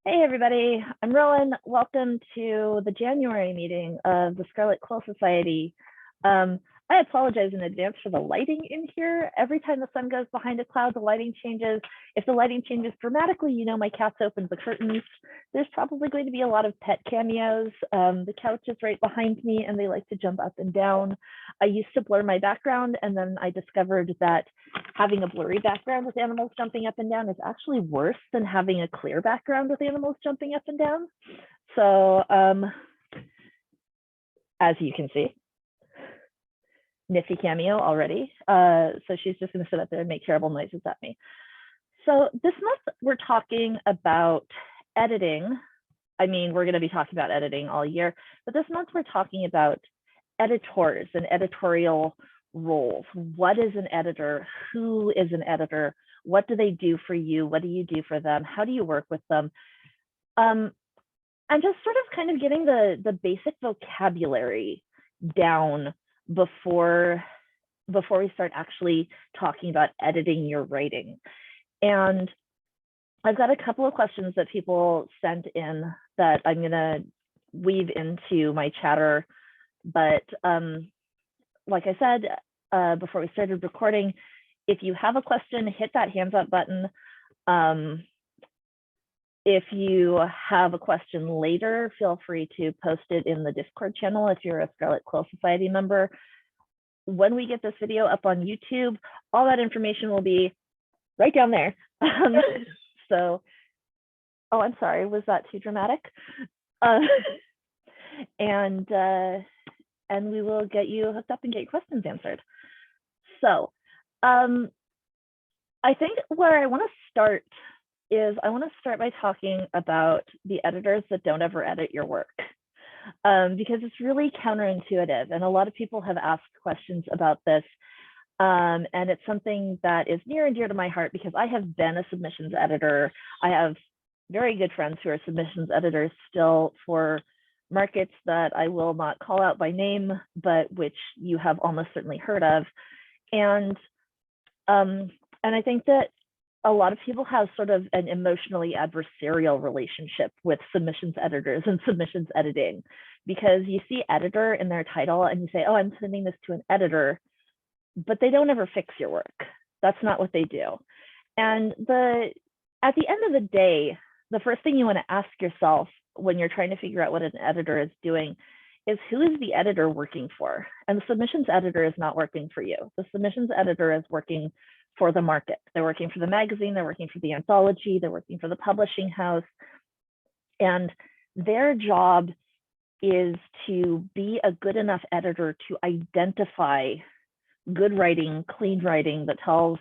Hey everybody, I'm Rowan. Welcome to the January meeting of the Scarlet Quill Society. I apologize in advance for the lighting in here. Every time the sun goes behind a cloud, the lighting changes. If the lighting changes dramatically, you know my cat's opened the curtains. There's probably going to be a lot of pet cameos. The couch is right behind me and they like to jump up and down. I used to blur my background and then I discovered that having a blurry background with animals jumping up and down is actually worse than having a clear background with animals jumping up and down. So as you can see, nifty cameo already. So she's just going to sit up there and make terrible noises at me. So this month we're talking about editing. I mean, we're going to be talking about editing all year, but this month we're talking about editors and editorial roles. What is an editor? Who is an editor? What do they do for you? What do you do for them? How do you work with them? And just sort of kind of getting the basic vocabulary down before we start actually talking about editing your writing. And I've got a couple of questions that people sent in that I'm going to weave into my chatter. But like I said, before we started recording, if you have a question, hit that hands up button. If you have a question later, feel free to post it in the Discord channel if you're a Scarlet Quill Society member. When we get this video up on YouTube, all that information will be right down there. So, oh, I'm sorry, was that too dramatic? And we will get you hooked up and get your questions answered. So I think where I want to start is I want to start by talking about the editors that don't ever edit your work, because it's really counterintuitive. And a lot of people have asked questions about this. And it's something that is near and dear to my heart because I have been a submissions editor. I have very good friends who are submissions editors still for markets that I will not call out by name, but which you have almost certainly heard of. And I think that a lot of people have sort of an emotionally adversarial relationship with submissions editors and submissions editing, because you see editor in their title and you say, oh, I'm sending this to an editor, but they don't ever fix your work. That's not what they do. And at the end of the day, the first thing you want to ask yourself when you're trying to figure out what an editor is doing is, who is the editor working for? And the submissions editor is not working for you. The submissions editor is working for the market. They're working for the magazine, they're working for the anthology, they're working for the publishing house. And their job is to be a good enough editor to identify good writing, clean writing that tells,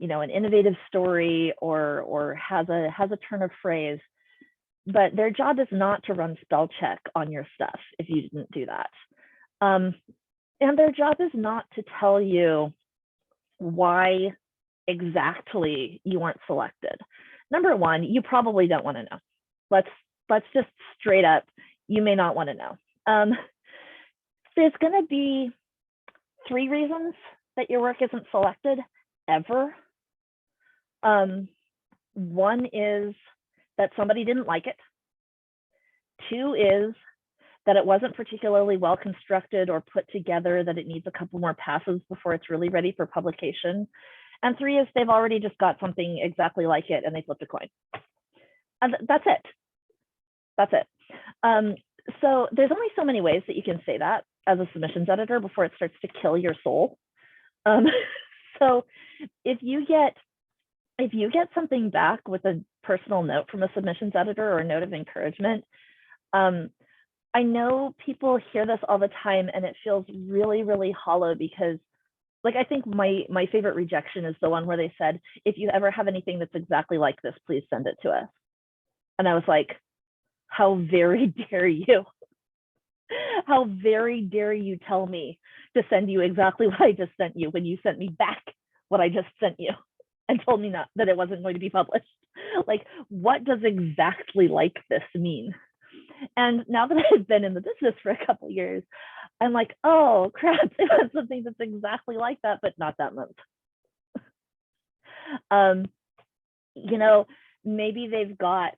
an innovative story or has a turn of phrase. But their job is not to run spell check on your stuff if you didn't do that. And their job is not to tell you why exactly you weren't selected. Number one, you probably don't want to know. Let's just straight up, you may not want to know. There's going to be 3 reasons that your work isn't selected ever. One is that somebody didn't like it. 2 is that it wasn't particularly well constructed or put together, that it needs a couple more passes before it's really ready for publication. And 3 is they've already just got something exactly like it and they flipped a coin. And that's it. That's it. So there's only so many ways that you can say that as a submissions editor before it starts to kill your soul. So if you get something back with a personal note from a submissions editor or a note of encouragement, I know people hear this all the time and it feels really, really hollow, because I think my favorite rejection is the one where they said, if you ever have anything that's exactly like this, please send it to us. And I was like, how very dare you? How very dare you tell me to send you exactly what I just sent you when you sent me back what I just sent you and told me that it wasn't going to be published. What does exactly like this mean? And now that I've been in the business for a couple of years, I'm like, oh crap, it was something that's exactly like that, but not that month. Maybe they've got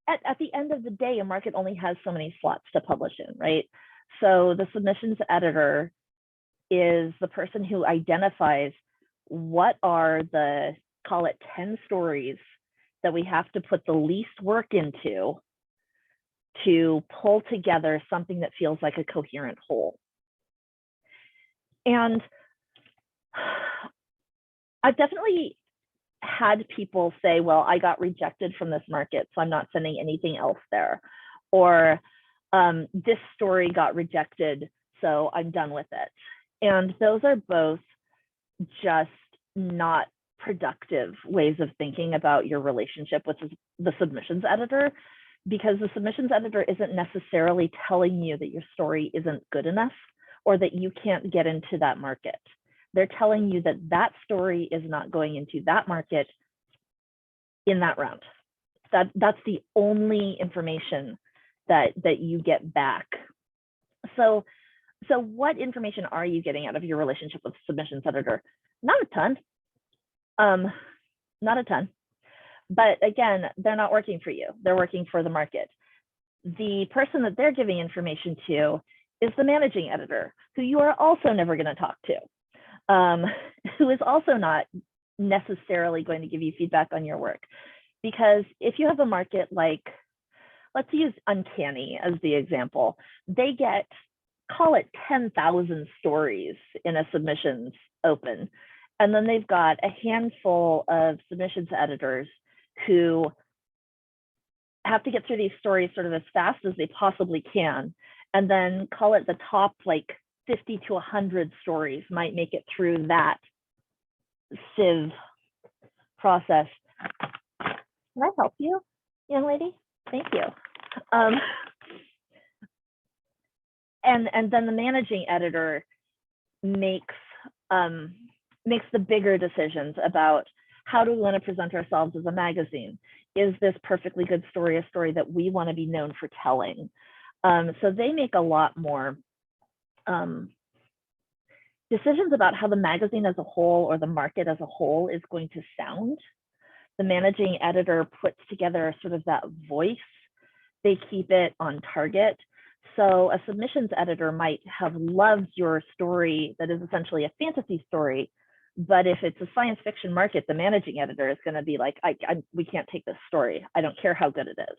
at the end of the day, a market only has so many slots to publish in, right? So the submissions editor is the person who identifies what are the, call it 10 stories that we have to put the least work into to pull together something that feels like a coherent whole. And I've definitely had people say, well, I got rejected from this market, so I'm not sending anything else there. Or this story got rejected, so I'm done with it. And those are both just not productive ways of thinking about your relationship with the submissions editor, because the submissions editor isn't necessarily telling you that your story isn't good enough or that you can't get into that market. They're telling you that that story is not going into that market in that round. That's the only information that you get back. So what information are you getting out of your relationship with submissions editor? Not a ton. Not a ton. But again, they're not working for you. They're working for the market. The person that they're giving information to is the managing editor, who you are also never going to talk to, who is also not necessarily going to give you feedback on your work. Because if you have a market like, let's use Uncanny as the example, they get, call it 10,000 stories in a submissions open. And then they've got a handful of submissions editors who have to get through these stories sort of as fast as they possibly can. And then call it the top like 50 to 100 stories might make it through that sieve process. Can I help you, young lady? Thank you. And then the managing editor makes the bigger decisions about how do we want to present ourselves as a magazine? Is this perfectly good story a story that we want to be known for telling? So they make a lot more decisions about how the magazine as a whole or the market as a whole is going to sound. The managing editor puts together sort of that voice. They keep it on target. So a submissions editor might have loved your story that is essentially a fantasy story, but if it's a science fiction market, the managing editor is going to be like, we can't take this story. I don't care how good it is.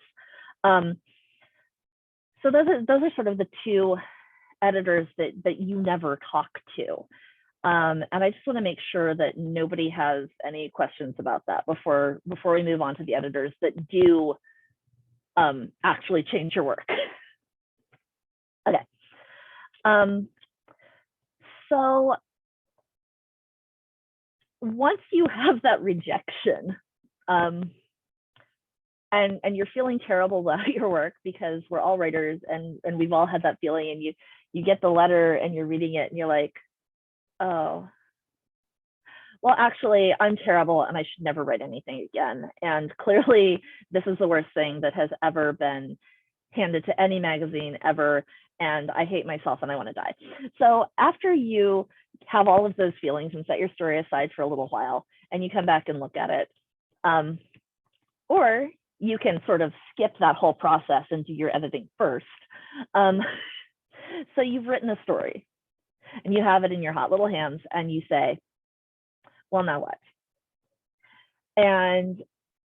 So those are sort of the two editors that you never talk to. And I just want to make sure that nobody has any questions about that before we move on to the editors that do actually change your work. Okay. So once you have that rejection, and you're feeling terrible about your work, because we're all writers and we've all had that feeling, and you get the letter and you're reading it and you're like, oh, well, actually, I'm terrible and I should never write anything again. And clearly, this is the worst thing that has ever been handed to any magazine ever. And I hate myself and I want to die. So after you have all of those feelings and set your story aside for a little while, and you come back and look at it, or you can sort of skip that whole process and do your editing first. So you've written a story and you have it in your hot little hands and you say, well, now what? And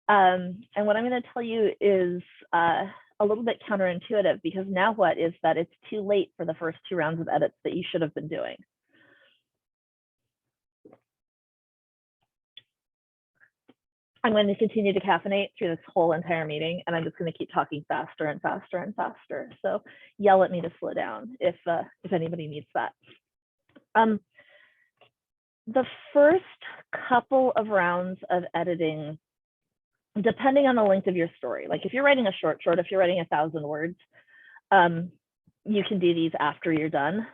what I'm going to tell you is a little bit counterintuitive, because now what is that it's too late for the first 2 rounds of edits that you should have been doing. I'm going to continue to caffeinate through this whole entire meeting, and I'm just going to keep talking faster and faster and faster. So yell at me to slow down if anybody needs that. The first couple of rounds of editing, depending on the length of your story, like if you're writing a short, if you're writing 1,000 words, you can do these after you're done.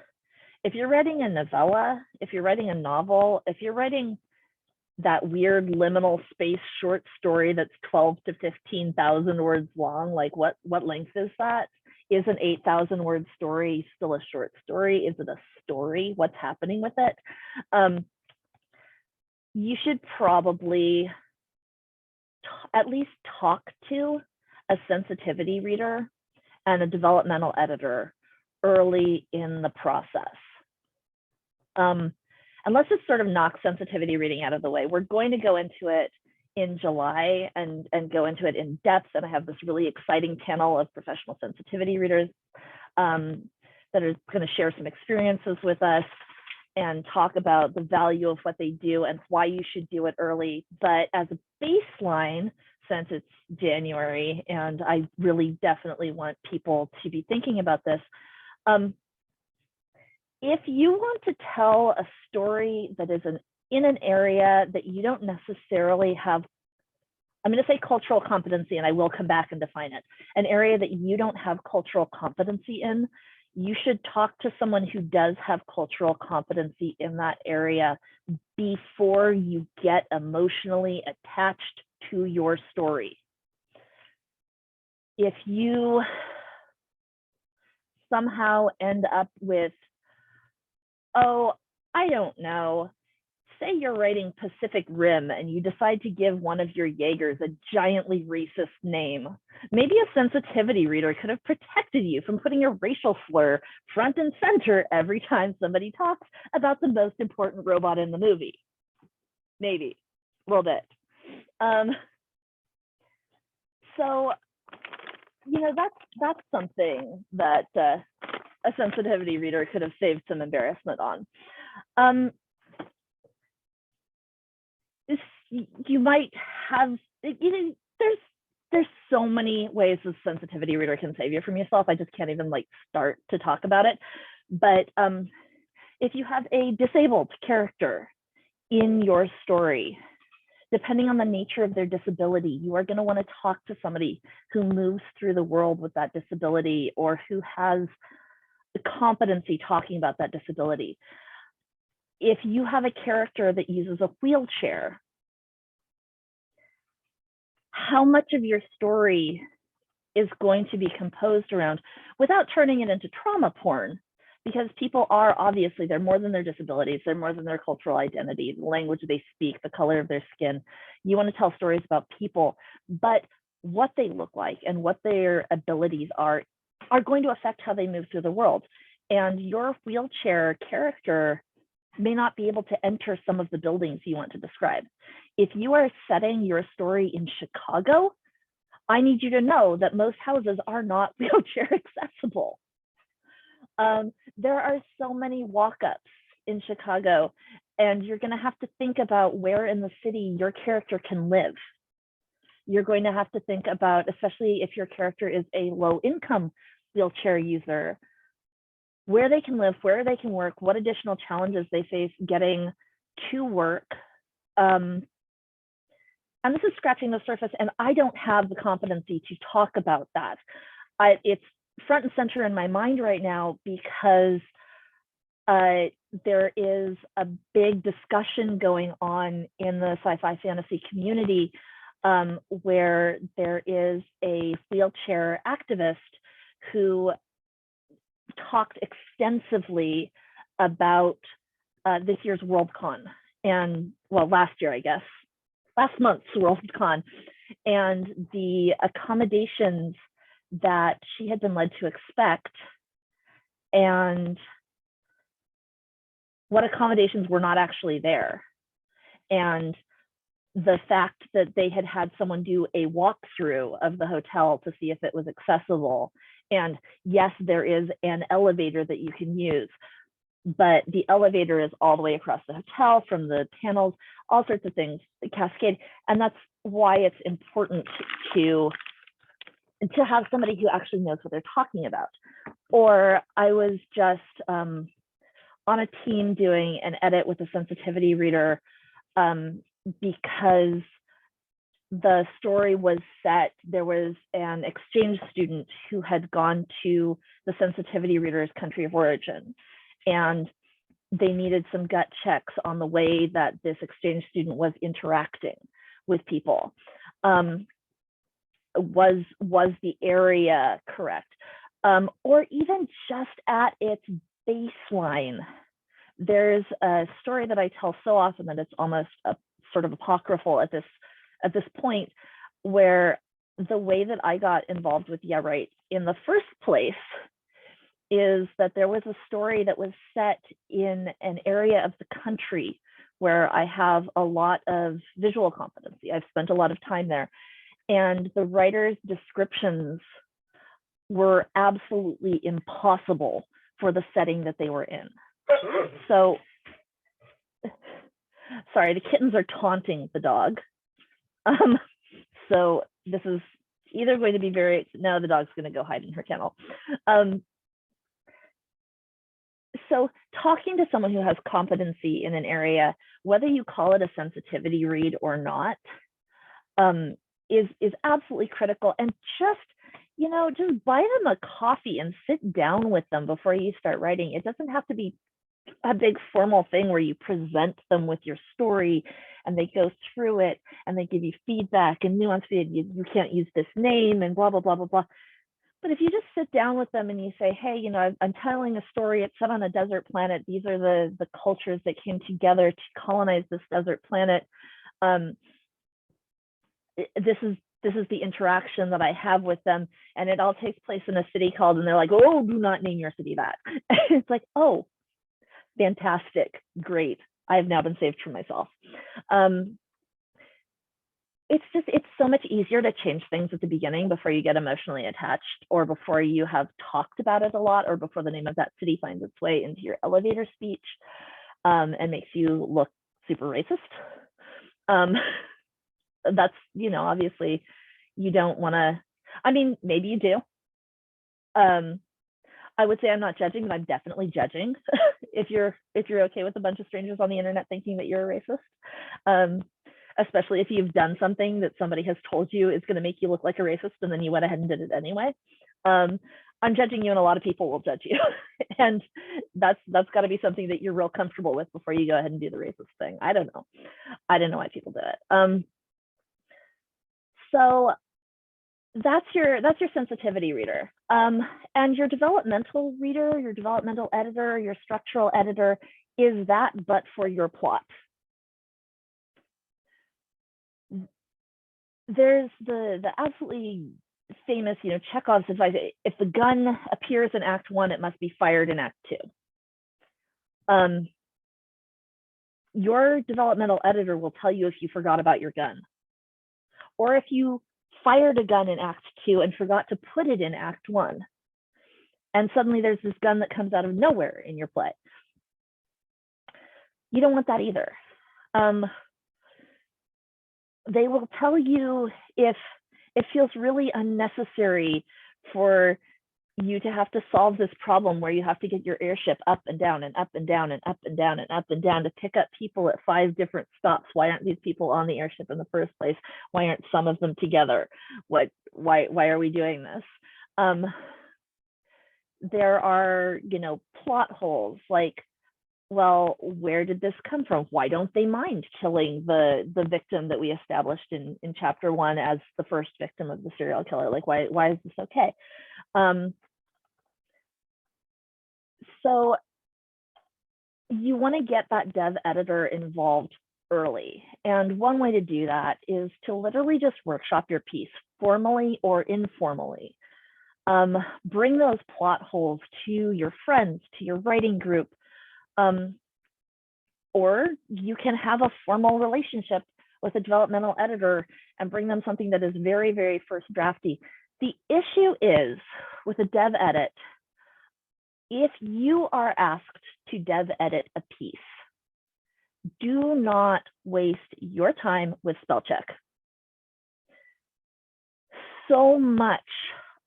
If you're writing a novella, if you're writing a novel, if you're writing that weird liminal space short story that's 12 to 15,000 words long, like what length is that? Is an 8,000 word story still a short story? Is it a story? What's happening with it? You should probably at least talk to a sensitivity reader and a developmental editor early in the process. And let's just sort of knock sensitivity reading out of the way. We're going to go into it in July and go into it in depth. And I have this really exciting panel of professional sensitivity readers that are going to share some experiences with us and talk about the value of what they do and why you should do it early. But as a baseline, since it's January, and I really definitely want people to be thinking about this, if you want to tell a story that is in an area that you don't necessarily have, I'm going to say cultural competency, and I will come back and define it, an area that you don't have cultural competency in, you should talk to someone who does have cultural competency in that area before you get emotionally attached to your story. If you somehow end up with, oh, I don't know, say you're writing Pacific Rim and you decide to give one of your Jaegers a giantly racist name, maybe a sensitivity reader could have protected you from putting a racial slur front and center every time somebody talks about the most important robot in the movie. Maybe a little bit. So, you know, that's something that a sensitivity reader could have saved some embarrassment on. You might have, you know, there's so many ways a sensitivity reader can save you from yourself. I just can't even like start to talk about it. But if you have a disabled character in your story, depending on the nature of their disability, you are going to want to talk to somebody who moves through the world with that disability or who has the competency talking about that disability. If you have a character that uses a wheelchair, how much of your story is going to be composed around, without turning it into trauma porn, because people are obviously, they're more than their disabilities, they're more than their cultural identity, the language they speak, the color of their skin. You want to tell stories about people, but what they look like and what their abilities are going to affect how they move through the world. And your wheelchair character may not be able to enter some of the buildings you want to describe. If you are setting your story in Chicago, I need you to know that most houses are not wheelchair accessible. There are so many walk-ups in Chicago, and you're going to have to think about where in the city your character can live. You're going to have to think about, especially if your character is a low-income wheelchair user, where they can live, where they can work, what additional challenges they face getting to work. And this is scratching the surface, and I don't have the competency to talk about that. It's front and center in my mind right now because there is a big discussion going on in the sci-fi fantasy community where there is a wheelchair activist who talked extensively about this year's Worldcon, and well, last year, I guess, last month's Worldcon, and the accommodations that she had been led to expect and what accommodations were not actually there. And the fact that they had had someone do a walkthrough of the hotel to see if it was accessible. And yes, there is an elevator that you can use, but the elevator is all the way across the hotel from the panels, all sorts of things, cascade. And that's why it's important to have somebody who actually knows what they're talking about. Or I was just on a team doing an edit with a sensitivity reader because the story was set, there was an exchange student who had gone to the sensitivity reader's country of origin, and they needed some gut checks on the way that this exchange student was interacting with people. Was the area correct? Or even just at its baseline. There's a story that I tell so often that it's almost a sort of apocryphal at this point, where the way that I got involved with Yeah Right in the first place is that there was a story that was set in an area of the country where I have a lot of visual competency. I've spent a lot of time there. And the writer's descriptions were absolutely impossible for the setting that they were in. So, sorry, the kittens are taunting the dog. So this is either going to be very, no, the dog's going to go hide in her kennel. So talking to someone who has competency in an area, whether you call it a sensitivity read or not, is absolutely critical. And just buy them a coffee and sit down with them before you start writing. It doesn't have to be a big formal thing where you present them with your story and they go through it and they give you feedback and nuance feedback. You can't use this name and blah, blah, blah, blah, blah. But if you just sit down with them and you say, hey, I'm telling a story, it's set on a desert planet. These are the cultures that came together to colonize this desert planet. This is the interaction that I have with them. And it all takes place in a city called, and they're like, oh, do not name your city that. It's like, oh, fantastic, great. I've now been saved from myself. It's so much easier to change things at the beginning before you get emotionally attached, or before you have talked about it a lot, or before the name of that city finds its way into your elevator speech and makes you look super racist. That's, obviously you don't want to, maybe you do. I would say I'm not judging, but I'm definitely judging if you're okay with a bunch of strangers on the internet thinking that you're a racist. Especially if you've done something that somebody has told you is going to make you look like a racist, and then you went ahead and did it anyway. I'm judging you, and a lot of people will judge you. And that's got to be something that you're real comfortable with before you go ahead and do the racist thing. I don't know why people do it. So that's your sensitivity reader. And your developmental reader, your developmental editor, your structural editor is that, but for your plot. There's the absolutely famous, Chekhov's advice: if the gun appears in Act 1, it must be fired in Act 2. Your developmental editor will tell you if you forgot about your gun, or if you fired a gun in Act 2 and forgot to put it in Act 1, and suddenly there's this gun that comes out of nowhere in your play. You don't want that either. They will tell you if it feels really unnecessary for you to have to solve this problem where you have to get your airship up and down and up and down and up and down and up and down to pick up people at 5 different stops. Why aren't these people on the airship in the first place? Why aren't some of them together? Why are we doing this? There are, plot holes like, well, where did this come from? Why don't they mind killing the victim that we established in chapter 1 as the first victim of the serial killer? Like, why is this okay? So you want to get that dev editor involved early. And one way to do that is to literally just workshop your piece formally or informally. Bring those plot holes to your friends, to your writing group. Or you can have a formal relationship with a developmental editor and bring them something that is very, very first drafty. The issue is with a dev edit, if you are asked to dev edit a piece, do not waste your time with spell check. So much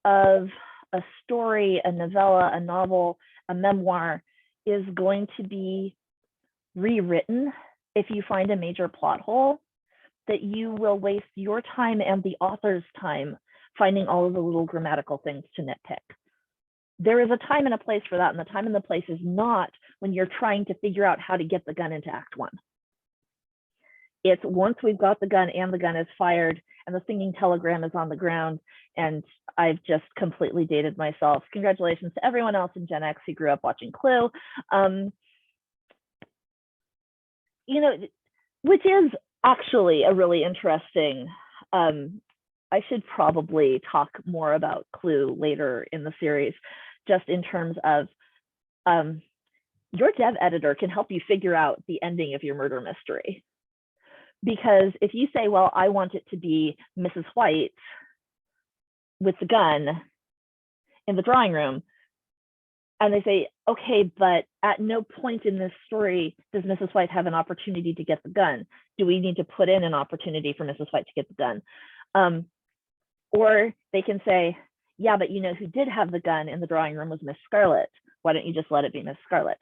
of a story, a novella, a novel, a memoir is going to be rewritten if you find a major plot hole, that you will waste your time and the author's time finding all of the little grammatical things to nitpick. There is a time and a place for that, and the time and the place is not when you're trying to figure out how to get the gun into Act 1. It's once we've got the gun and the gun is fired and the singing telegram is on the ground, and I've just completely dated myself. Congratulations to everyone else in Gen X who grew up watching Clue. Which is actually a really interesting I should probably talk more about Clue later in the series, just in terms of your dev editor can help you figure out the ending of your murder mystery. Because if you say, well, I want it to be Mrs. White with the gun in the drawing room, and they say, okay, but at no point in this story does Mrs. White have an opportunity to get the gun. Do we need to put in an opportunity for Mrs. White to get the gun? Or they can say, yeah, but you know who did have the gun in the drawing room was Miss Scarlet. Why don't you just let it be Miss Scarlet?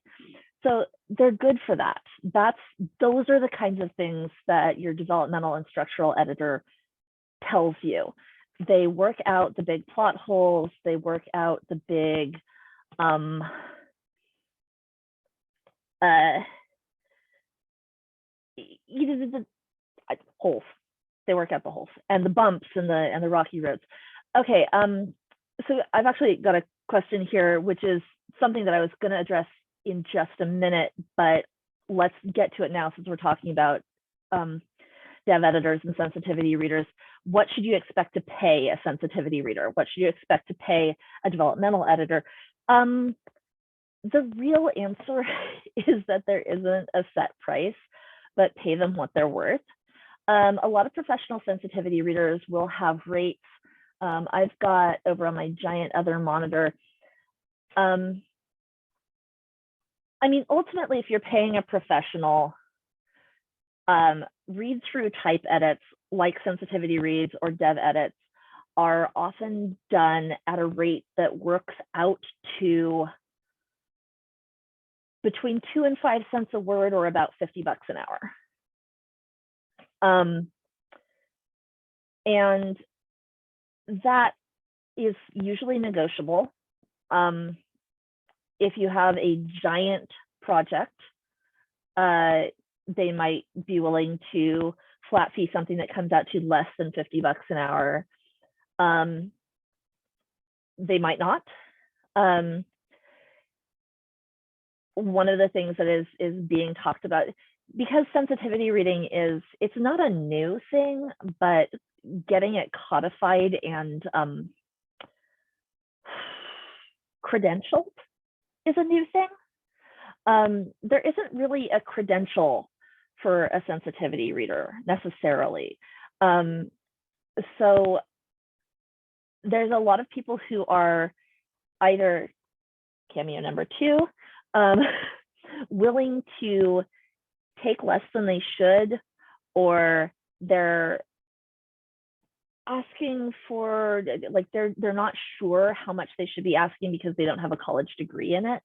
So they're good for that. Those are the kinds of things that your developmental and structural editor tells you. They work out the big plot holes. They work out the big the holes. They work out the holes and the bumps and the rocky roads. Okay, so I've actually got a question here, which is something that I was going to address in just a minute, but let's get to it now since we're talking about dev editors and sensitivity readers. What should you expect to pay a sensitivity reader? What should you expect to pay a developmental editor? The real answer is that there isn't a set price, but pay them what they're worth. A lot of professional sensitivity readers will have rates. I've got over on my giant other monitor. I mean, ultimately, if you're paying a professional, read through type edits like sensitivity reads or dev edits are often done at a rate that works out to between 2 and 5 cents a word, or about $50 an hour. And that is usually negotiable. If you have a giant project, they might be willing to flat fee something that comes out to less than $50 an hour. They might not. One of the things that is being talked about, because sensitivity reading it's not a new thing, but getting it codified and credentialed is a new thing. There isn't really a credential for a sensitivity reader necessarily. So there's a lot of people who are either cameo number 2, willing to take less than they should, or they're asking for, like, they're not sure how much they should be asking because they don't have a college degree in it.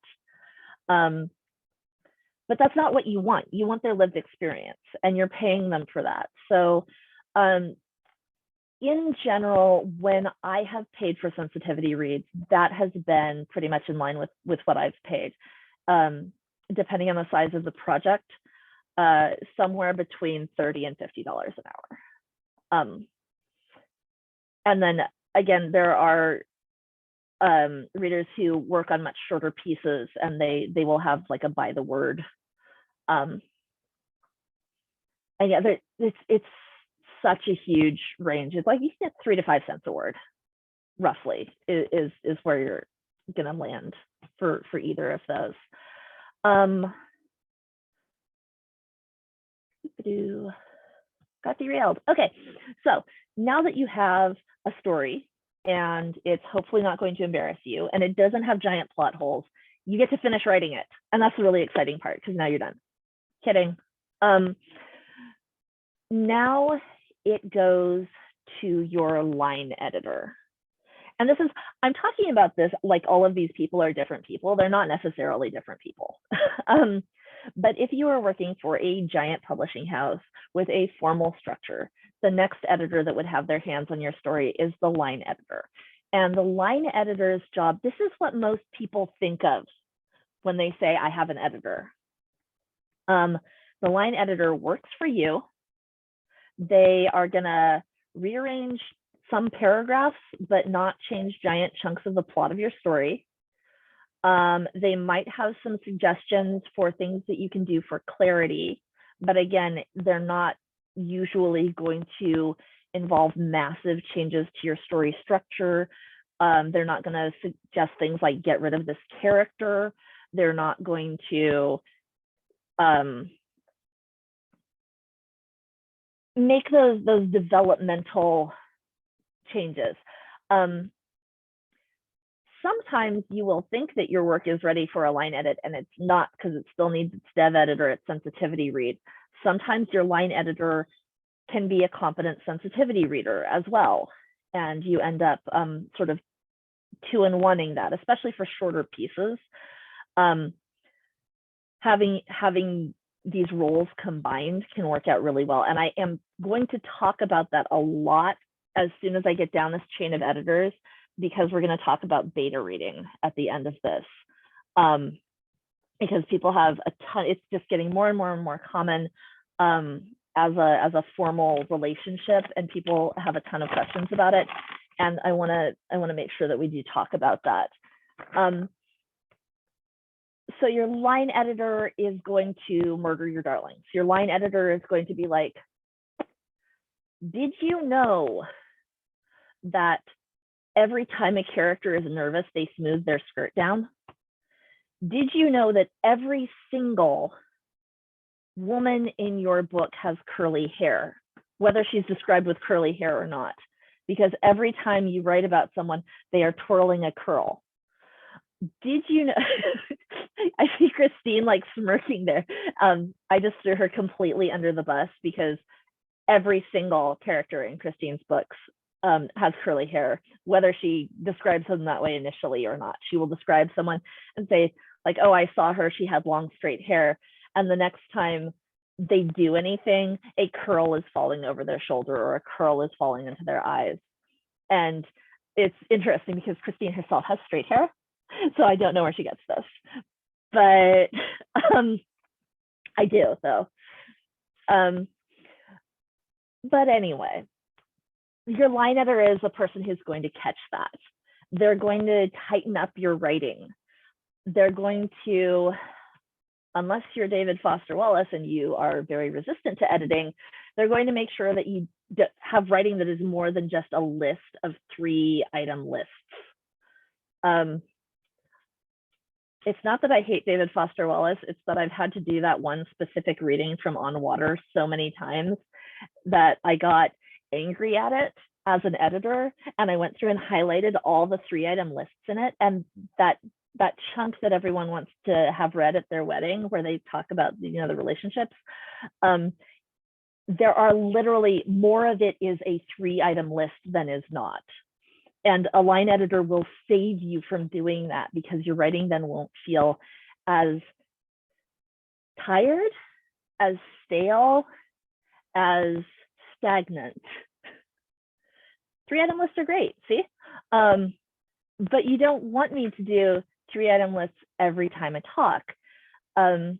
But that's not what you want. You want their lived experience, and you're paying them for that. So in general, when I have paid for sensitivity reads, that has been pretty much in line with what I've paid. Depending on the size of the project, somewhere between $30 and $50 an hour. And then again, there are readers who work on much shorter pieces, and they will have like a by the word. And yeah, it's such a huge range. It's like you can get 3 to 5 cents a word, roughly, is where you're gonna land for either of those. Got derailed. Okay, so now that you have a story and it's hopefully not going to embarrass you and it doesn't have giant plot holes, you get to finish writing it. And that's the really exciting part, because now you're done. Kidding. Now it goes to your line editor. And I'm talking about this like all of these people are different people. They're not necessarily different people. But if you are working for a giant publishing house with a formal structure, the next editor that would have their hands on your story is the line editor. And the line editor's job, this is what most people think of when they say, I have an editor. The line editor works for you. They are gonna rearrange some paragraphs, but not change giant chunks of the plot of your story. They might have some suggestions for things that you can do for clarity, but again, they're not usually going to involve massive changes to your story structure. They're not going to suggest things like get rid of this character. They're not going to make those developmental changes. Sometimes you will think that your work is ready for a line edit and it's not, because it still needs its dev edit or its sensitivity read. Sometimes your line editor can be a competent sensitivity reader as well. And you end up sort of 2-in-1ing that, especially for shorter pieces. Having these roles combined can work out really well. And I am going to talk about that a lot as soon as I get down this chain of editors, because we're going to talk about beta reading at the end of this. Because people have a ton, it's just getting more and more and more common as a formal relationship, and people have a ton of questions about it. And I want to make sure that we do talk about that. So your line editor is going to murder your darlings. Your line editor is going to be like, did you know that every time a character is nervous, they smooth their skirt down? Did you know that every single woman in your book has curly hair, whether she's described with curly hair or not? Because every time you write about someone, they are twirling a curl. Did you know? I see Christine like smirking there. I just threw her completely under the bus, because every single character in Christine's books has curly hair, whether she describes them that way initially or not. She will describe someone and say like, oh, I saw her, she had long straight hair. And the next time they do anything, a curl is falling over their shoulder or a curl is falling into their eyes. And it's interesting because Christine herself has straight hair, so I don't know where she gets this, but I do though. But anyway, your line editor is a person who's going to catch that. They're going to tighten up your writing. They're going to, unless you're David Foster Wallace and you are very resistant to editing, they're going to make sure that you have writing that is more than just a list of 3-item lists. It's not that I hate David Foster Wallace, it's that I've had to do that one specific reading from On Water so many times that I got angry at it as an editor, and I went through and highlighted all the 3-item lists in it, and that chunk that everyone wants to have read at their wedding, where they talk about the relationships, there are literally more of it is a 3-item list than is not. And a line editor will save you from doing that, because your writing then won't feel as tired, as stale, as stagnant. 3-item lists are great, see? But you don't want me to do 3-item lists every time I talk. And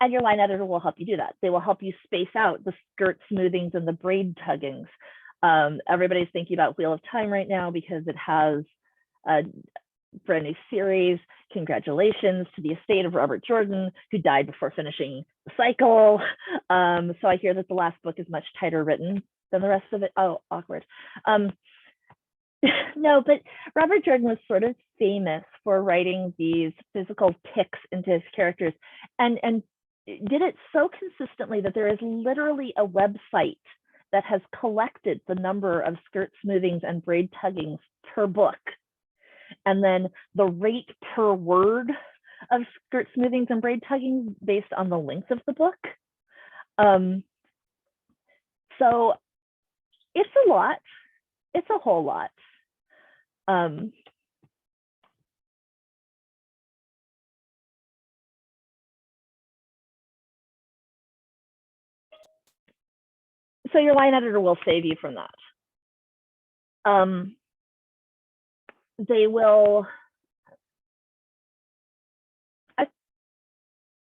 your line editor will help you do that. They will help you space out the skirt smoothings and the braid tuggings. Everybody's thinking about Wheel of Time right now because it has a brand new series. Congratulations to the estate of Robert Jordan, who died before finishing the cycle. So I hear that the last book is much tighter written than the rest of it. Oh, awkward. No, but Robert Jordan was sort of famous for writing these physical ticks into his characters, and did it so consistently that there is literally a website that has collected the number of skirt smoothings and braid tuggings per book, and then the rate per word of skirt smoothings and braid tuggings based on the length of the book. So it's a lot. It's a whole lot. So your line editor will save you from that. They will,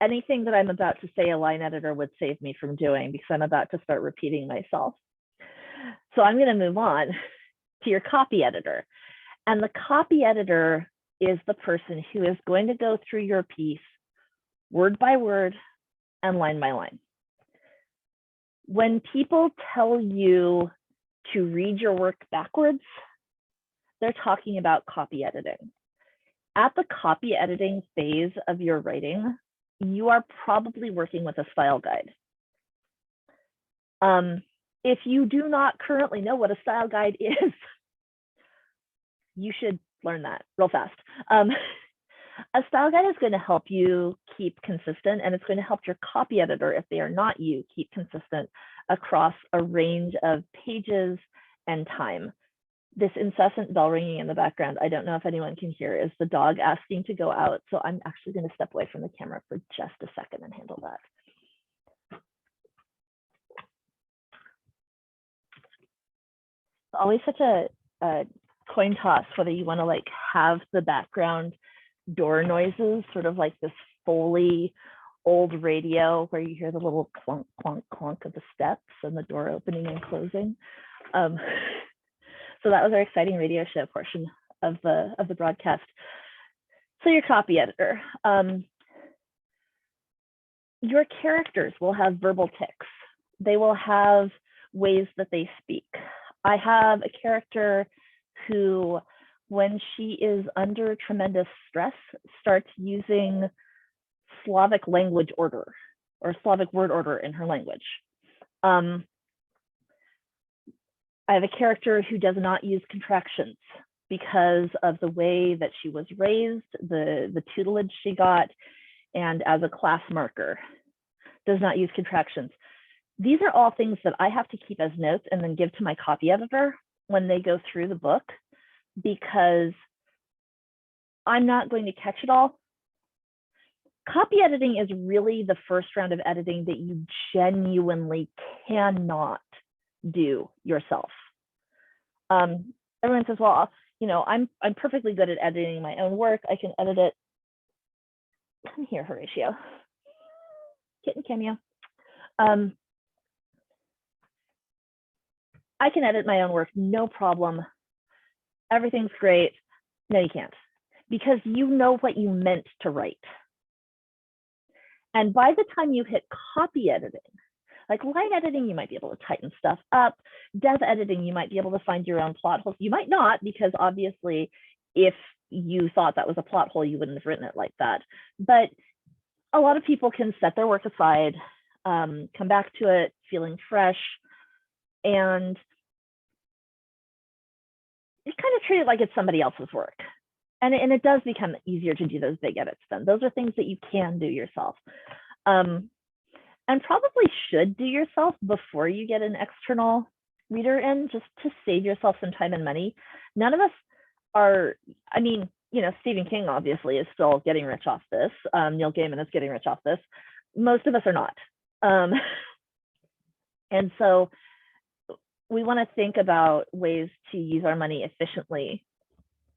anything that I'm about to say a line editor would save me from doing, because I'm about to start repeating myself. So I'm going to move on to your copy editor. And the copy editor is the person who is going to go through your piece word by word and line by line. When people tell you to read your work backwards, they're talking about copy editing. At the copy editing phase of your writing, you are probably working with a style guide. If you do not currently know what a style guide is, you should learn that real fast. A style guide is going to help you keep consistent, and it's going to help your copy editor, if they are not you, keep consistent across a range of pages and time. This incessant bell ringing in the background, I don't know if anyone can hear, is the dog asking to go out. So I'm actually going to step away from the camera for just a second and handle that. It's always such a coin toss whether you want to like have the background door noises, sort of like this Foley old radio where you hear the little clunk, clunk, clunk of the steps and the door opening and closing. So that was our exciting radio show portion of the broadcast. So your copy editor. Your characters will have verbal tics. They will have ways that they speak. I have a character who, when she is under tremendous stress, starts using Slavic language order or Slavic word order in her language. I have a character who does not use contractions because of the way that she was raised, the tutelage she got, and as a class marker, does not use contractions. These are all things that I have to keep as notes and then give to my copy editor when they go through the book, because I'm not going to catch it all. Copy editing is really the first round of editing that you genuinely cannot do yourself. Everyone says, well, you know, I'm perfectly good at editing my own work. I can edit it. Come here, Horatio. Kitten cameo. I can edit my own work, no problem. Everything's great. No, you can't, because you know what you meant to write. And by the time you hit copy editing, like line editing, you might be able to tighten stuff up. Dev editing, you might be able to find your own plot holes. You might not, because obviously, if you thought that was a plot hole, you wouldn't have written it like that. But a lot of people can set their work aside, come back to it feeling fresh, and you kind of treat it like it's somebody else's work. And it does become easier to do those big edits then. Those are things that you can do yourself. And probably should do yourself before you get an external reader in, just to save yourself some time and money. None of us are, I mean, you know, Stephen King obviously is still getting rich off this. Neil Gaiman is getting rich off this. Most of us are not. And so we want to think about ways to use our money efficiently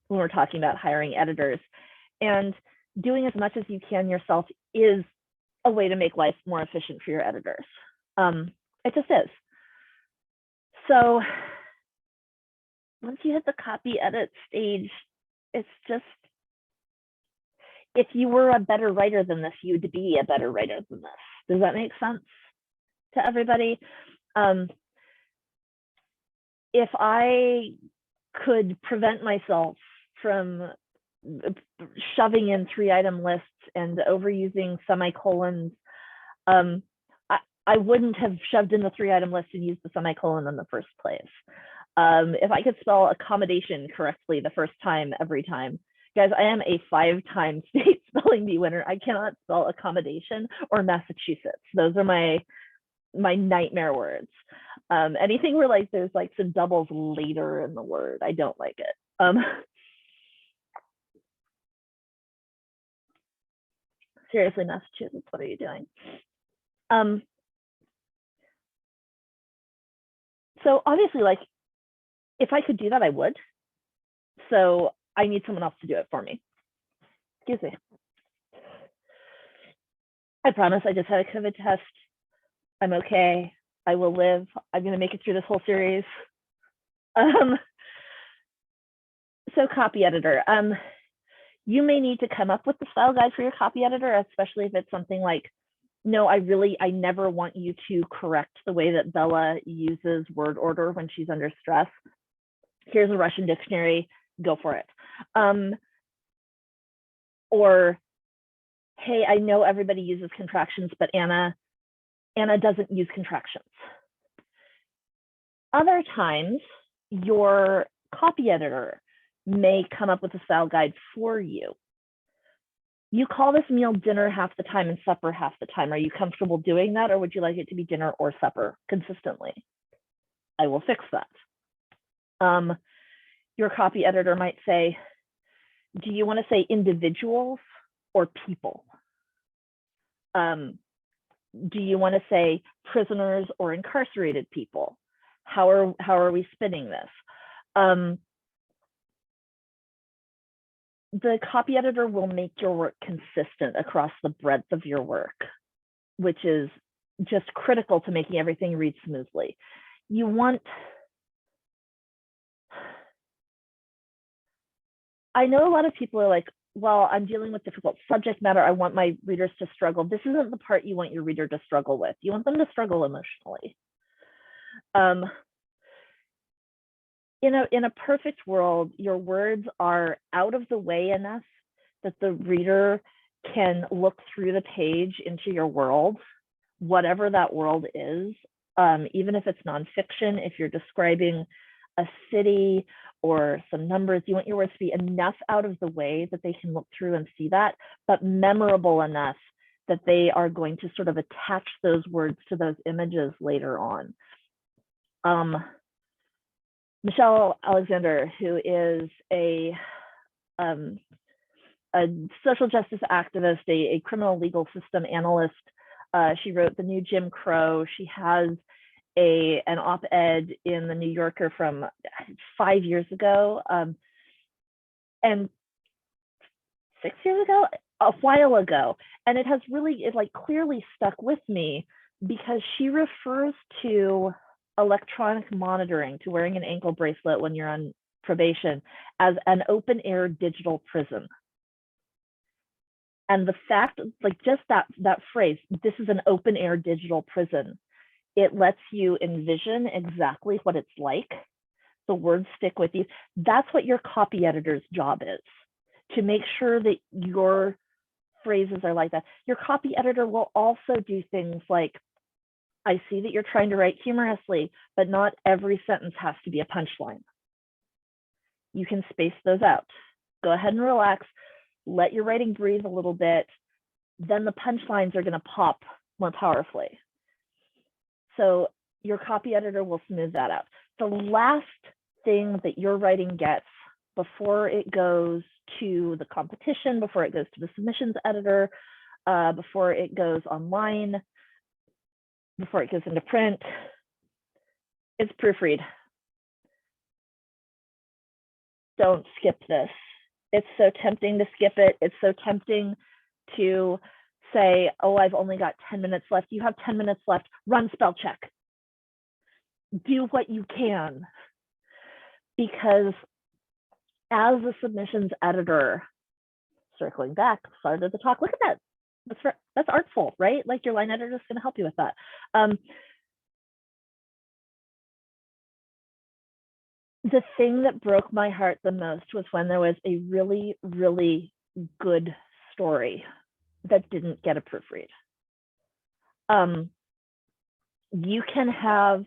when we're talking about hiring editors, and doing as much as you can yourself is a way to make life more efficient for your editors. It just is. So once you hit the copy edit stage, it's just, if you were a better writer than this, you'd be a better writer than this. Does that make sense to everybody? If I could prevent myself from shoving in 3-item lists and overusing semicolons, I wouldn't have shoved in the 3-item list and used the semicolon in the first place. If I could spell accommodation correctly the first time, every time, guys, I am a 5-time state spelling bee winner. I cannot spell accommodation or Massachusetts. Those are my nightmare words. Anything where like there's like some doubles later in the word, I don't like it. Seriously, Massachusetts, what are you doing? So obviously, like, if I could do that, I would. So I need someone else to do it for me. Excuse me. I promise I just had a COVID test. I'm okay. I will live. I'm going to make it through this whole series. So copy editor. You may need to come up with the style guide for your copy editor, especially if it's something like no, I never want you to correct the way that Bella uses word order when she's under stress. Here's a Russian dictionary, go for it. Or, hey, I know everybody uses contractions, but Anna doesn't use contractions. Other times, your copy editor may come up with a style guide for you. You call this meal dinner half the time and supper half the time. Are you comfortable doing that, or would you like it to be dinner or supper consistently? I will fix that. Your copy editor might say, do you want to say individuals or people? Do you want to say prisoners or incarcerated people? How are we spinning this? The copy editor will make your work consistent across the breadth of your work, which is just critical to making everything read smoothly. You want, I know a lot of people are like, well, I'm dealing with difficult subject matter. I want my readers to struggle. This isn't the part you want your reader to struggle with. You want them to struggle emotionally. In a perfect world, your words are out of the way enough that the reader can look through the page into your world, whatever that world is, even if it's nonfiction. If you're describing a city or some numbers, you want your words to be enough out of the way that they can look through and see that, but memorable enough that they are going to sort of attach those words to those images later on. Michelle Alexander, who is a social justice activist, a criminal legal system analyst. She wrote The New Jim Crow. She has an op-ed in the New Yorker from 5 years ago, and 6 years ago, a while ago. And it has really, like clearly stuck with me because she refers to electronic monitoring, to wearing an ankle bracelet when you're on probation, as an open air digital prison. And the fact, like just that phrase, this is an open air digital prison, it lets you envision exactly what it's like. The words stick with you. That's what your copy editor's job is, to make sure that your phrases are like that. Your copy editor will also do things like, I see that you're trying to write humorously, but not every sentence has to be a punchline. You can space those out. Go ahead and relax. Let your writing breathe a little bit. Then the punchlines are going to pop more powerfully. So your copy editor will smooth that out. The last thing that your writing gets before it goes to the competition, before it goes to the submissions editor, before it goes online, before it goes into print, is proofread. Don't skip this. It's so tempting to skip it. It's so tempting to say, oh, I've only got 10 minutes left. You have 10 minutes left. Run spell check. Do what you can. Because as a submissions editor, circling back, started the talk, look at that. That's artful, right? Like your line editor is going to help you with that. The thing that broke my heart the most was when there was a really, really good story that didn't get a proofread. You can have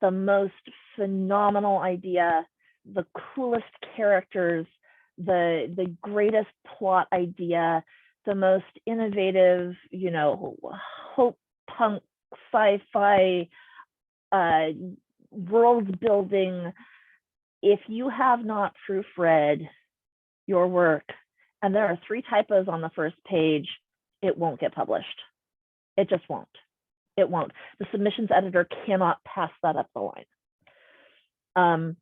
the most phenomenal idea, the coolest characters, the greatest plot idea, the most innovative, hope punk sci-fi world building. If you have not proofread your work and there are 3 typos on the first page, it won't get published. It just won't. It won't. The submissions editor cannot pass that up the line.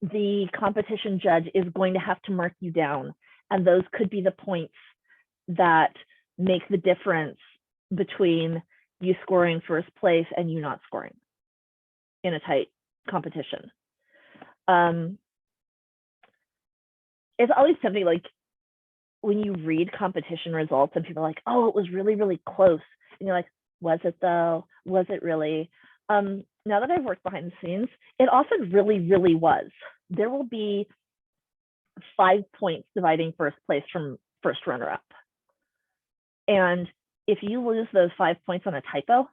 The competition judge is going to have to mark you down, and those could be the points that make the difference between you scoring first place and you not scoring in a tight competition. It's always tempting, like when you read competition results and people are like, oh, it was really, really close. And you're like, was it though? Was it really? Now that I've worked behind the scenes, it often really, really was. There will be 5 points dividing first place from first runner up. And if you lose those 5 points on a typo,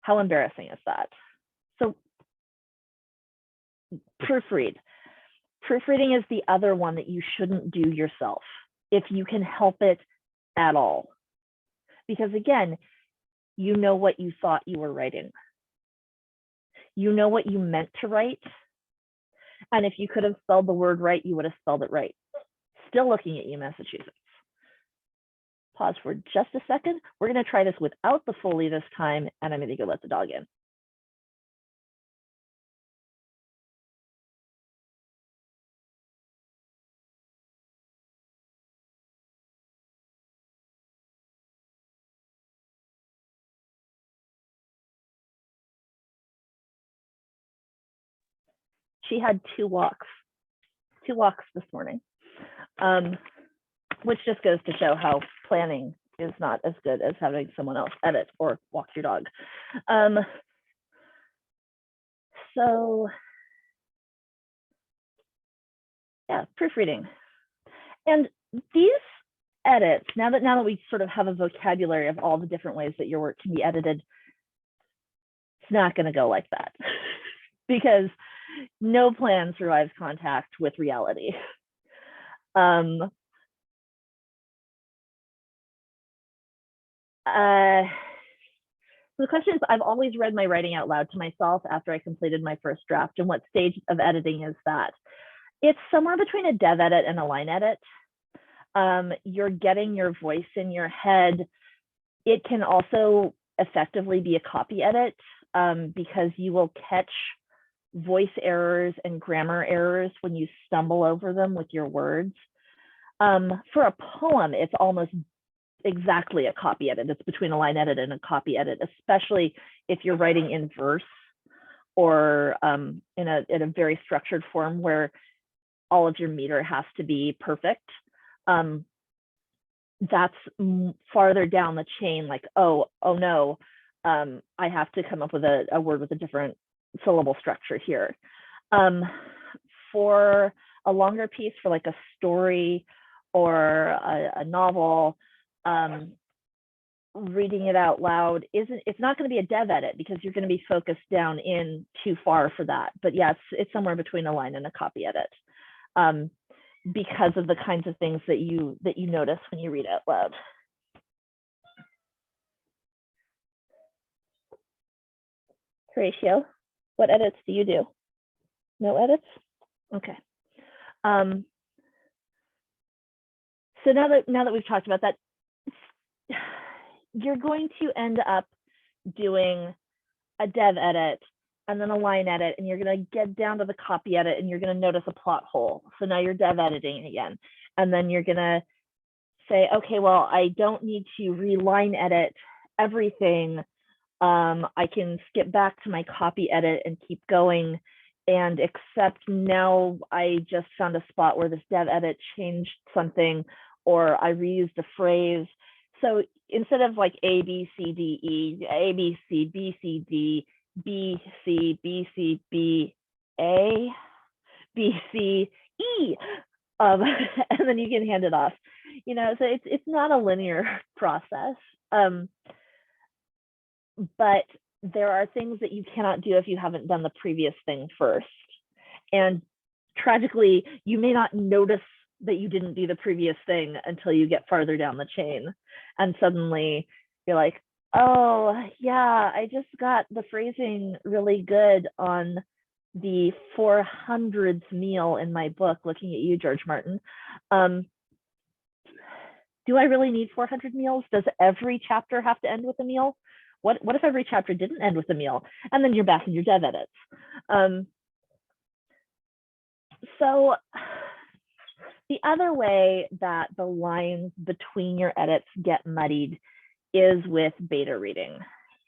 how embarrassing is that? So proofread. Proofreading is the other one that you shouldn't do yourself if you can help it at all. Because again, you know what you thought you were writing. You know what you meant to write. And if you could have spelled the word right, you would have spelled it right. Still looking at you, Massachusetts. Pause for just a second. We're going to try this without the Foley this time, and I'm going to go let the dog in. She had 2 walks this morning, which just goes to show how planning is not as good as having someone else edit or walk your dog. So yeah, proofreading. And these edits, now that we sort of have a vocabulary of all the different ways that your work can be edited, it's not going to go like that because no plan survives contact with reality. The question is, I've always read my writing out loud to myself after I completed my first draft. And what stage of editing is that? It's somewhere between a dev edit and a line edit. You're getting your voice in your head. It can also effectively be a copy edit because you will catch voice errors and grammar errors when you stumble over them with your words. For a poem, it's almost exactly a copy edit. It's between a line edit and a copy edit, especially if you're writing in verse or in a very structured form where all of your meter has to be perfect. That's farther down the chain, like, oh no, I have to come up with a word with a different syllable structure here. For a longer piece, for like a story or a novel, reading it out loud it's not going to be a dev edit because you're going to be focused down in too far for that. But yeah, it's somewhere between a line and a copy edit because of the kinds of things that you notice when you read out loud. Horatio, what edits do you do? No edits? Okay. So now that we've talked about that, you're going to end up doing a dev edit and then a line edit, and you're going to get down to the copy edit and you're going to notice a plot hole. So now you're dev editing again. And then you're going to say, okay, well, I don't need to reline edit everything. I can skip back to my copy edit and keep going. And except now I just found a spot where this dev edit changed something, or I reused a phrase. So instead of like A, B, C, D, E, A, B, C, B, C, D, B, C, B, C, B, A, B, C, E, and then you can hand it off. You know, so it's not a linear process. But there are things that you cannot do if you haven't done the previous thing first. And tragically, you may not notice that you didn't do the previous thing until you get farther down the chain. And suddenly you're like, oh, yeah, I just got the phrasing really good on the 400th meal in my book, looking at you, George Martin. Do I really need 400 meals? Does every chapter have to end with a meal? What if every chapter didn't end with a meal? And then you're back in your dev edits. So the other way that the lines between your edits get muddied is with beta reading.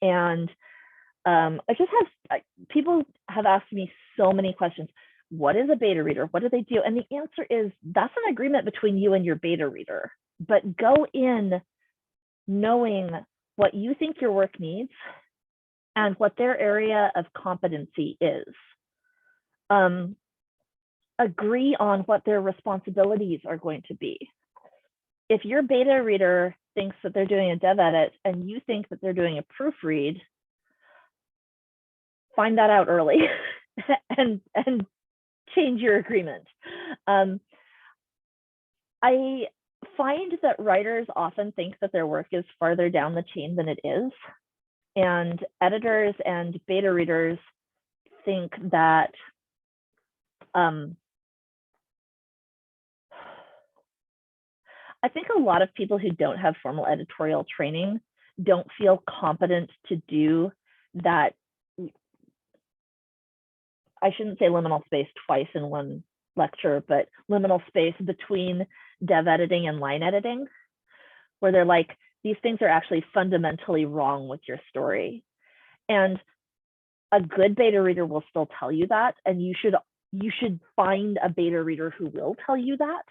And I just have, people have asked me so many questions. What is a beta reader? What do they do? And the answer is that's an agreement between you and your beta reader. But go in knowing what you think your work needs and what their area of competency is. Agree on what their responsibilities are going to be. If your beta reader thinks that they're doing a dev edit and you think that they're doing a proofread, find that out early and change your agreement. I find that writers often think that their work is farther down the chain than it is. And editors and beta readers think that I think a lot of people who don't have formal editorial training don't feel competent to do that. I shouldn't say liminal space twice in one lecture, but liminal space between dev editing and line editing, where they're like, these things are actually fundamentally wrong with your story. And a good beta reader will still tell you that, and you should find a beta reader who will tell you that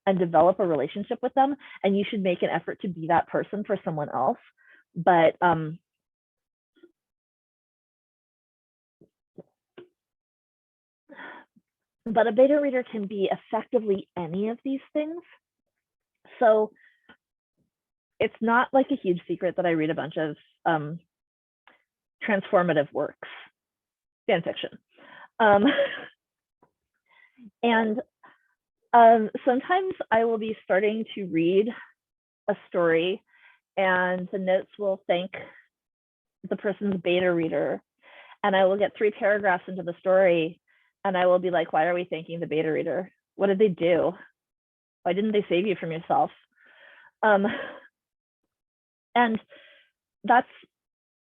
and develop a relationship with them, and you should make an effort to be that person for someone else. But a beta reader can be effectively any of these things. So it's not like a huge secret that I read a bunch of transformative works, fan fiction. And sometimes I will be starting to read a story and the notes will thank the person's beta reader. And I will get 3 paragraphs into the story and I will be like, why are we thanking the beta reader? What did they do? Why didn't they save you from yourself? And that's,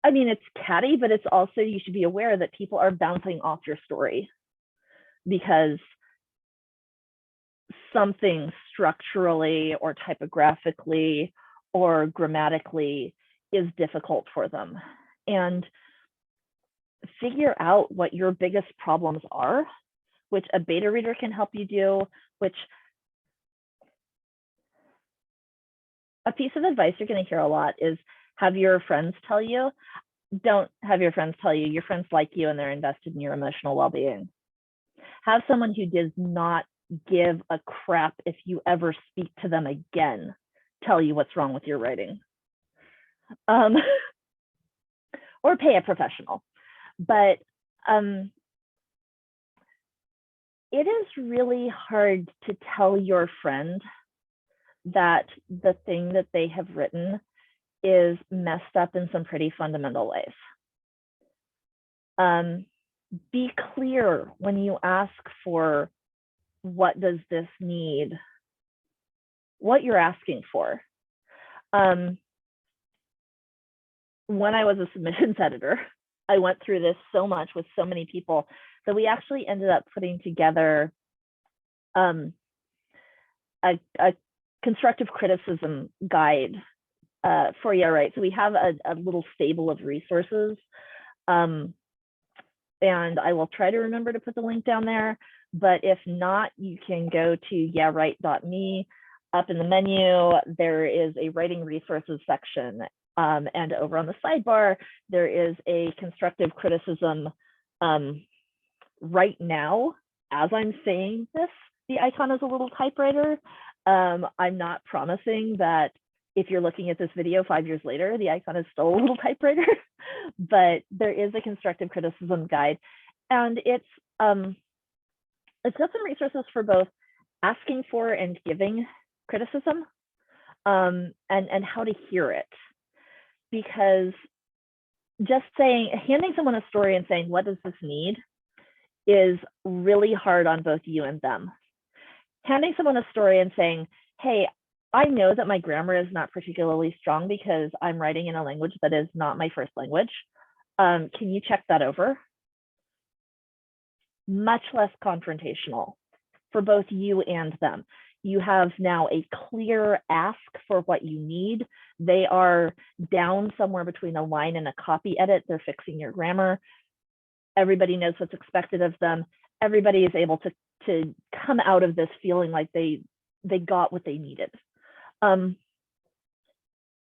I mean, it's catty, but it's also, you should be aware that people are bouncing off your story because something structurally or typographically or grammatically is difficult for them. And figure out what your biggest problems are, which a beta reader can help you do, which a piece of advice you're going to hear a lot is have your friends tell you. Don't have your friends tell you. Your friends like you and they're invested in your emotional well-being. Have someone who does not give a crap if you ever speak to them again tell you what's wrong with your writing. Or pay a professional. But it is really hard to tell your friend that the thing that they have written is messed up in some pretty fundamental ways. Be clear when you ask for what does this need, what you're asking for. When I was a submissions editor, I went through this so much with so many people that we actually ended up putting together a constructive criticism guide for you, right? So we have a little stable of resources, and I will try to remember to put the link down there. But if not, you can go to yeahright.me. Up in the menu, there is a writing resources section. And over on the sidebar, there is a constructive criticism. Right now, as I'm saying this, the icon is a little typewriter. I'm not promising that if you're looking at this video 5 years later, the icon is still a little typewriter, but there is a constructive criticism guide. And it's got some resources for both asking for and giving criticism, and how to hear it. Because just handing someone a story and saying, what does this need, is really hard on both you and them. Handing someone a story and saying, hey, I know that my grammar is not particularly strong because I'm writing in a language that is not my first language. Can you check that over? Much less confrontational for both you and them. You have now a clear ask for what you need. They are down somewhere between a line and a copy edit. They're fixing your grammar. Everybody knows what's expected of them. Everybody is able to come out of this feeling like they got what they needed. In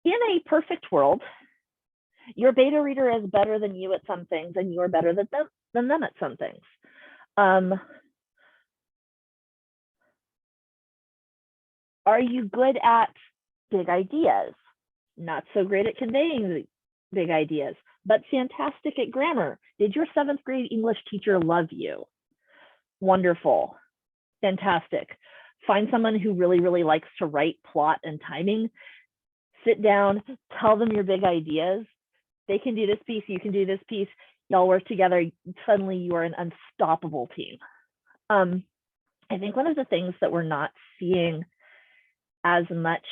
a perfect world, Your beta reader is better than you at some things, and you're better than them at some things. Are you good at big ideas? Not so great at conveying big ideas, but fantastic at grammar. Did your 7th grade English teacher love you? Wonderful. Fantastic. Find someone who really, really likes to write, plot, and timing. Sit down, tell them your big ideas. They can do this piece, you can do this piece. Y'all work together. Suddenly you are an unstoppable team. I think one of the things that we're not seeing as much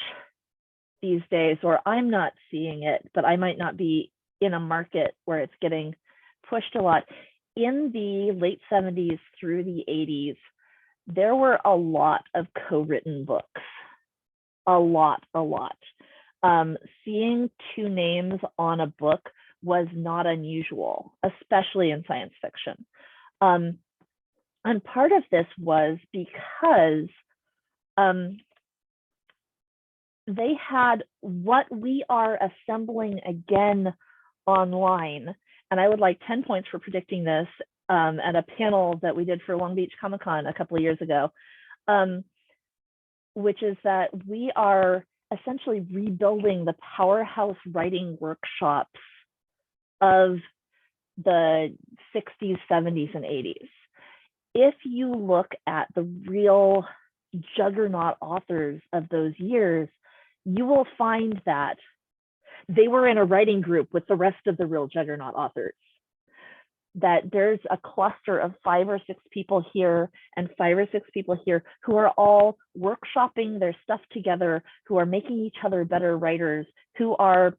these days, or I'm not seeing it, but I might not be in a market where it's getting pushed a lot. In the late 70s through the 80s, there were a lot of co-written books. A lot. Seeing 2 names on a book was not unusual, especially in science fiction. And part of this was because they had what we are assembling again online. And I would like 10 points for predicting this at a panel that we did for Long Beach Comic-Con a couple of years ago, which is that we are essentially rebuilding the powerhouse writing workshops of the 60s, 70s, and 80s. If you look at the real juggernaut authors of those years, you will find that they were in a writing group with the rest of the real juggernaut authors. That there's a cluster of 5 or 6 people here and 5 or 6 people here who are all workshopping their stuff together, who are making each other better writers, who are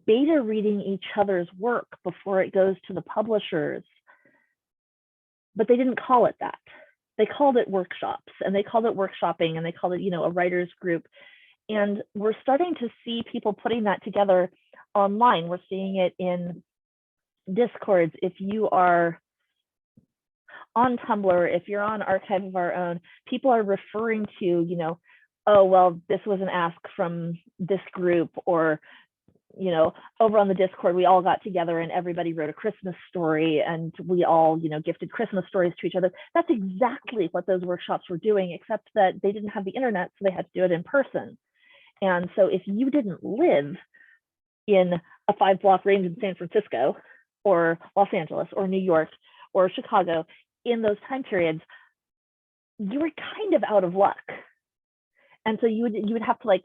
beta reading each other's work before it goes to the publishers. But they didn't call it that. They called it workshops, and they called it workshopping, and they called it, a writer's group. And we're starting to see people putting that together online. We're seeing it in Discords. If you are on Tumblr, if you're on Archive of Our Own, people are referring to, oh, well, this was an ask from this group, or, over on the Discord, we all got together and everybody wrote a Christmas story and we all, gifted Christmas stories to each other. That's exactly what those workshops were doing, except that they didn't have the internet, so they had to do it in person. And so if you didn't live in a 5-block range in San Francisco or Los Angeles or New York or Chicago in those time periods, you were kind of out of luck. And so you would have to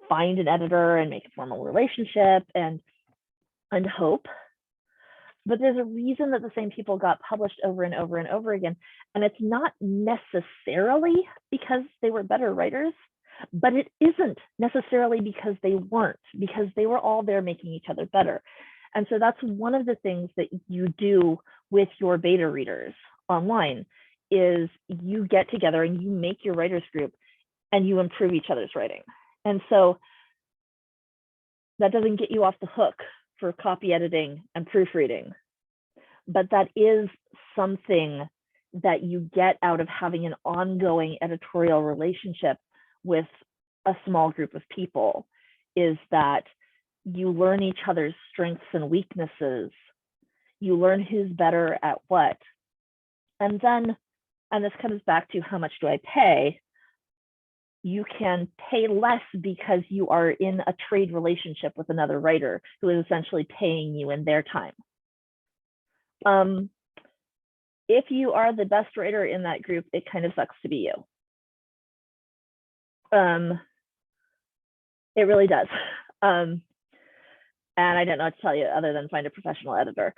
find an editor and make a formal relationship and hope. But there's a reason that the same people got published over and over and over again. And it's not necessarily because they were better writers, but it isn't necessarily because they weren't, because they were all there making each other better. And so that's one of the things that you do with your beta readers online, is you get together and you make your writers group and you improve each other's writing. And so that doesn't get you off the hook for copy editing and proofreading, but that is something that you get out of having an ongoing editorial relationship with a small group of people, is that you learn each other's strengths and weaknesses. You learn who's better at what. And then, and this comes back to how much do I pay? You can pay less because you are in a trade relationship with another writer who is essentially paying you in their time. If you are the best writer in that group, it kind of sucks to be you. It really does. And I don't know what to tell you other than find a professional editor.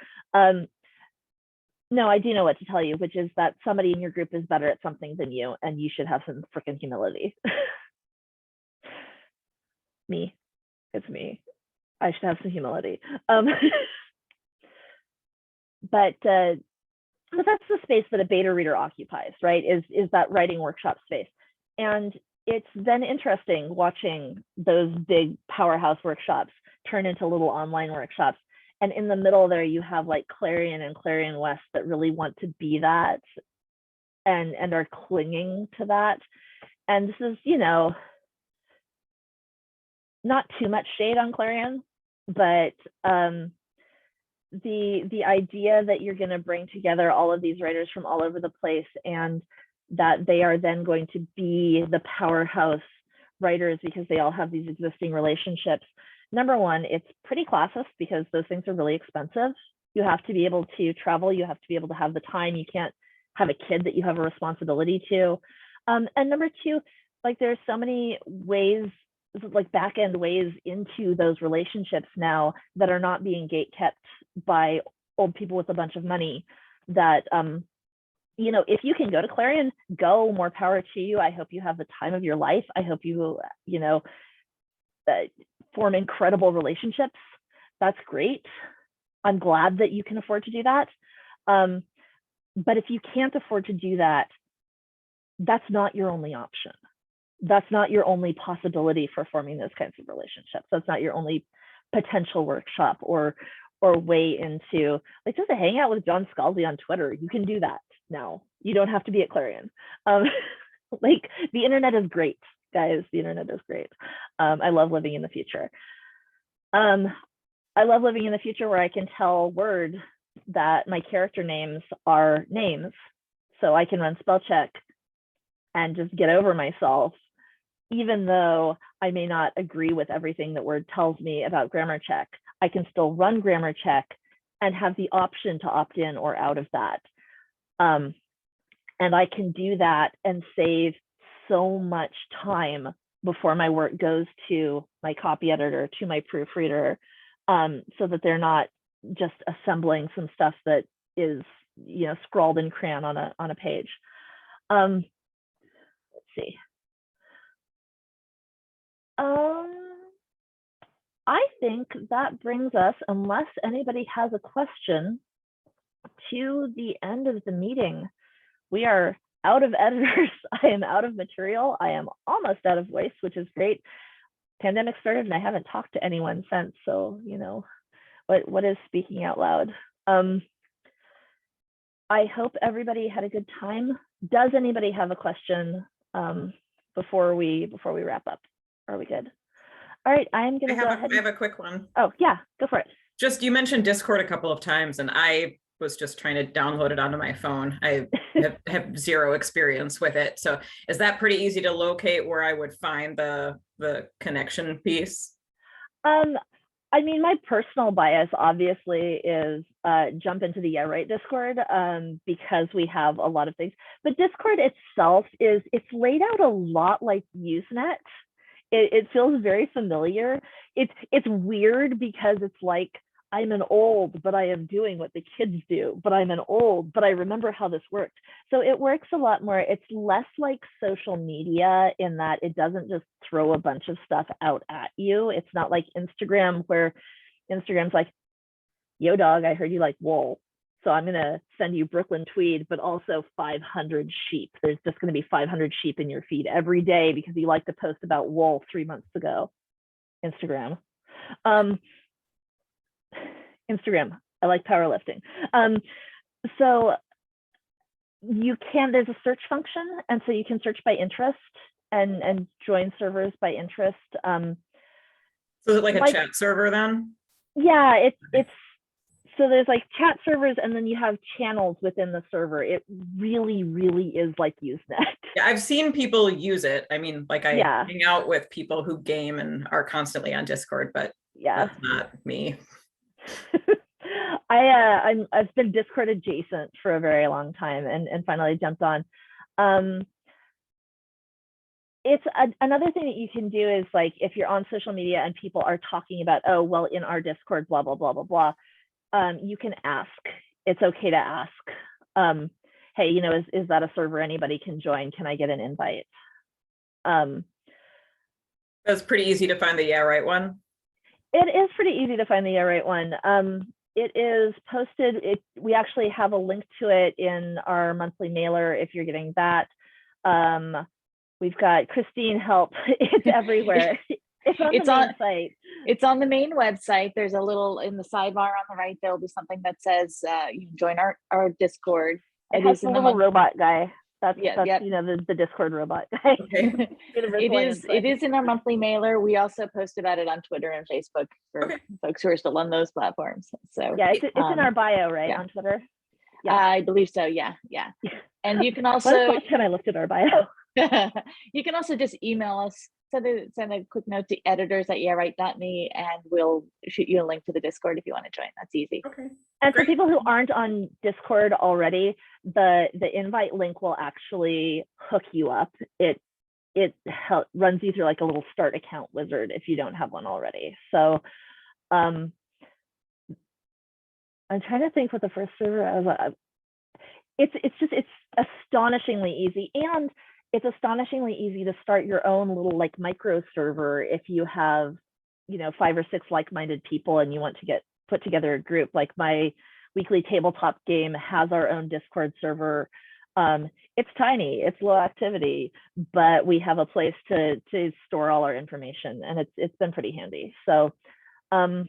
No, I do know what to tell you, which is that somebody in your group is better at something than you, and you should have some freaking humility. Me, it's me. I should have some humility. But that's the space that a beta reader occupies, right? Is that writing workshop space. And it's then interesting watching those big powerhouse workshops turn into little online workshops. And in the middle there, you have Clarion and Clarion West that really want to be that and are clinging to that. And this is, not too much shade on Clarion. but the idea that you're going to bring together all of these writers from all over the place, and that they are then going to be the powerhouse writers because they all have these existing relationships. Number one, it's pretty classist because those things are really expensive. You have to be able to travel. You have to be able to have the time. You can't have a kid that you have a responsibility to. And number two, like there's so many ways, like back end ways into those relationships now that are not being gate kept by old people with a bunch of money, that you know, if you can go to Clarion, go, more power to you. I hope you have the time of your life. I hope you, you know, form incredible relationships. That's great. I'm glad that you can afford to do that. But if you can't afford to do that, that's not your only option. That's not your only possibility for forming those kinds of relationships. That's not your only potential workshop or way into, like, just a hang out with John Scalzi on Twitter. You can do that now. You don't have to be at Clarion. Like, the internet is great, guys. The internet is great. I love living in the future. I love living in the future where I can tell Word that my character names are names, so I can run spell check and just get over myself, even though I may not agree with everything that Word tells me about grammar check. I can still run grammar check and have the option to opt in or out of that. And I can do that and save so much time before my work goes to my copy editor, to my proofreader, so that they're not just assembling some stuff that is, you know, scrawled in crayon on a page. Let's see. I think that brings us, unless anybody has a question, to the end of the meeting. We are out of editors. I am out of material. I am almost out of voice, which is great. Pandemic started and I haven't talked to anyone since. So, you know, what is speaking out loud? I hope everybody had a good time. Does anybody have a question before we wrap up? Are we good? All right, I'm gonna go ahead. I have a quick one. Oh yeah, go for it. Just, you mentioned Discord a couple of times, and I was just trying to download it onto my phone. I have zero experience with it. So is that pretty easy to locate where I would find the connection piece? I mean, my personal bias obviously is jump into the Yeah Right Discord because we have a lot of things. But Discord itself it's laid out a lot like Usenet. It feels very familiar. It's weird because it's like, I'm an old, but I am doing what the kids do, but I'm an old, but I remember how this worked. So it works a lot more. It's less like social media in that it doesn't just throw a bunch of stuff out at you. It's not like Instagram, where Instagram's like, yo dog, I heard you like wool, so I'm gonna send you Brooklyn tweed, but also 500 sheep. There's just gonna be 500 sheep in your feed every day because you like to post about wool 3 months ago. Instagram. Instagram, I like powerlifting. So you can, there's a search function, and so you can search by interest and join servers by interest. So is it like a chat server then? Yeah, it's so there's like chat servers, and then you have channels within the server. It really, really is like Usenet. Yeah, I've seen people use it. I mean, like, I hang out with people who game and are constantly on Discord, but yeah, that's not me. I've been Discord adjacent for a very long time, and finally jumped on. It's another thing that you can do is, like, if you're on social media and people are talking about, oh well, in our Discord, blah blah blah blah blah, you can ask. It's okay to ask. Hey, you know, is that a server anybody can join? Can I get an invite? That's pretty easy to find the Yeah Right one. It is pretty easy to find the Yeah Right one. It is posted. We actually have a link to it in our monthly mailer if you're getting that. We've got Christine help. It's everywhere. It's on the main site. It's on the main website. There's a little in the sidebar on the right. There'll be something that says you can join our Discord. It has a little robot guy. That's Yep. you know, the Discord robot guy. Okay. It is in our monthly mailer. We also post about it on Twitter and Facebook for Okay. folks who are still on those platforms. So Yeah, it's in our bio, right, yeah. on Twitter. Yeah, I believe so. Yeah. And you can When's also the last time I looked at our bio? you can also just email us. Send a quick note to editors@yeahright.me, and we'll shoot you a link to the Discord if you want to join. That's easy. Okay. And Great. for people who aren't on Discord already, the invite link will actually hook you up. It runs you through like a little start account wizard if you don't have one already. So I'm trying to think what the first server it's astonishingly easy, and it's astonishingly easy to start your own little like micro server if you have, you know, 5 or 6 like-minded people and you want to put together a group. Like my weekly tabletop game has our own Discord server. It's tiny, it's low activity, but we have a place to store all our information, and it's been pretty handy. So I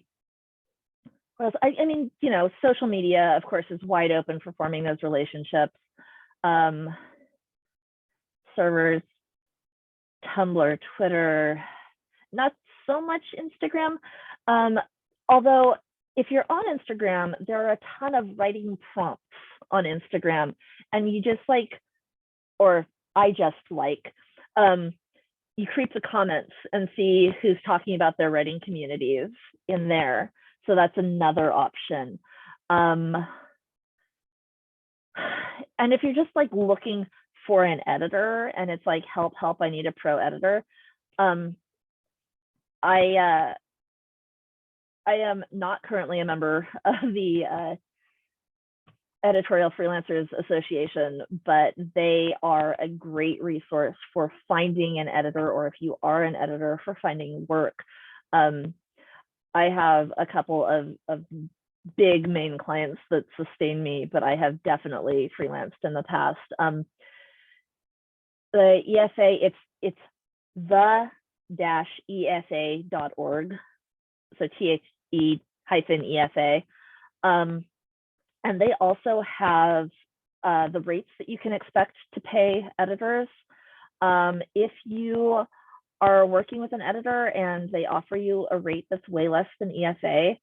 mean, you know, social media, of course, is wide open for forming those relationships. Servers, Tumblr, Twitter, not so much Instagram. Although if you're on Instagram, there are a ton of writing prompts on Instagram, and you just like, or I just like, you creep the comments and see who's talking about their writing communities in there. So that's another option. And if you're just like looking for an editor and it's like, help, I need a pro editor. I am not currently a member of the Editorial Freelancers Association, but they are a great resource for finding an editor, or if you are an editor, for finding work. I have a couple of big main clients that sustain me, but I have definitely freelanced in the past. The ESA, it's the-ESA.org, so THE-ESA. And they also have the rates that you can expect to pay editors. If you are working with an editor and they offer you a rate that's way less than ESA,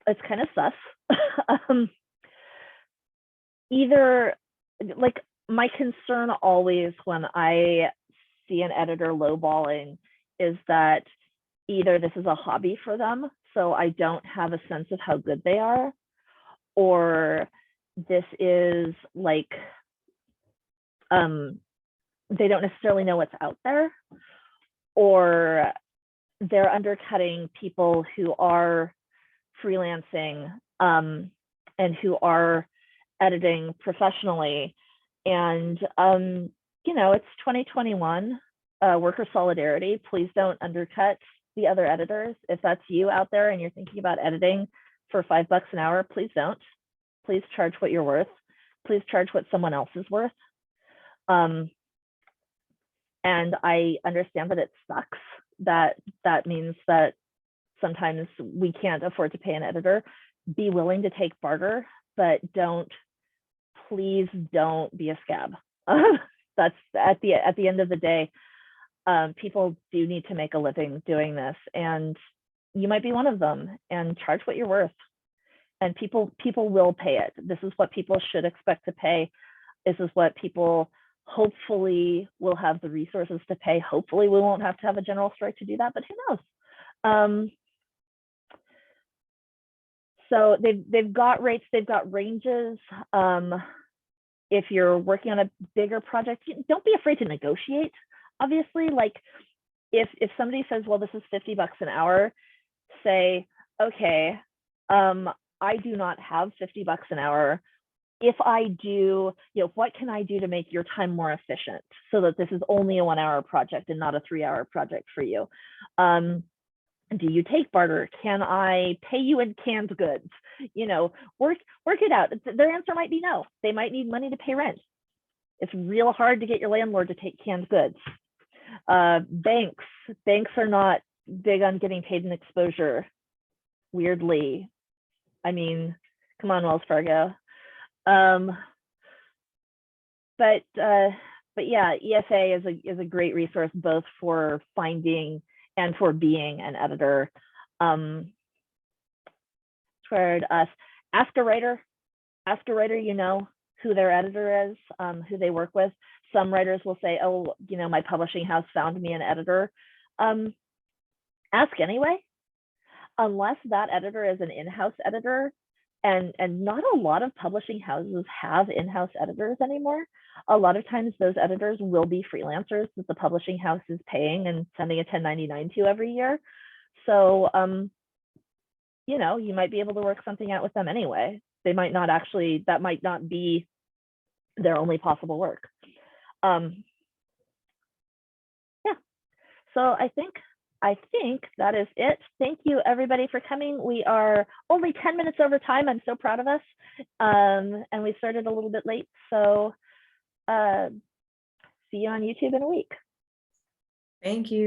it's kind of sus. Either, like, my concern always when I see an editor lowballing is that either this is a hobby for them, so I don't have a sense of how good they are, or this is like, they don't necessarily know what's out there, or they're undercutting people who are freelancing and who are editing professionally. And you know, it's 2021, worker solidarity. Please don't undercut the other editors. If that's you out there and you're thinking about editing for $5 an hour, please don't. Please charge what you're worth. Please charge what someone else is worth. And I understand that it sucks. That means that sometimes we can't afford to pay an editor. Be willing to take barter, but please don't be a scab. That's at the end of the day, people do need to make a living doing this, and you might be one of them. And charge what you're worth, and people will pay it. This is what people should expect to pay. This is what people hopefully will have the resources to pay. Hopefully we won't have to have a general strike to do that, but who knows? So they've got rates, they've got ranges. If you're working on a bigger project, don't be afraid to negotiate. Obviously, like if somebody says, well, this is $50 an hour, say, okay, I do not have $50 an hour. If I do, you know, what can I do to make your time more efficient so that this is only a 1 hour project and not a 3 hour project for you? Do you take barter? Can I pay you in canned goods? You know, work it out. Their answer might be no. They might need money to pay rent. It's real hard to get your landlord to take canned goods. Banks are not big on getting paid in exposure, weirdly. I mean, come on, Wells Fargo. but yeah, EFA is a great resource both for finding and for being an editor. Toward us, ask a writer, you know who their editor is, who they work with. Some writers will say, oh, you know, my publishing house found me an editor. Ask anyway, unless that editor is an in-house editor, and not a lot of publishing houses have in-house editors anymore. A lot of times those editors will be freelancers that the publishing house is paying and sending a 1099 to every year. So you know, you might be able to work something out with them anyway. They might not actually, that might not be their only possible work. Yeah. So I think that is it. Thank you everybody for coming. We are only 10 minutes over time. I'm so proud of us. And we started a little bit late. So see you on YouTube in a week. Thank you.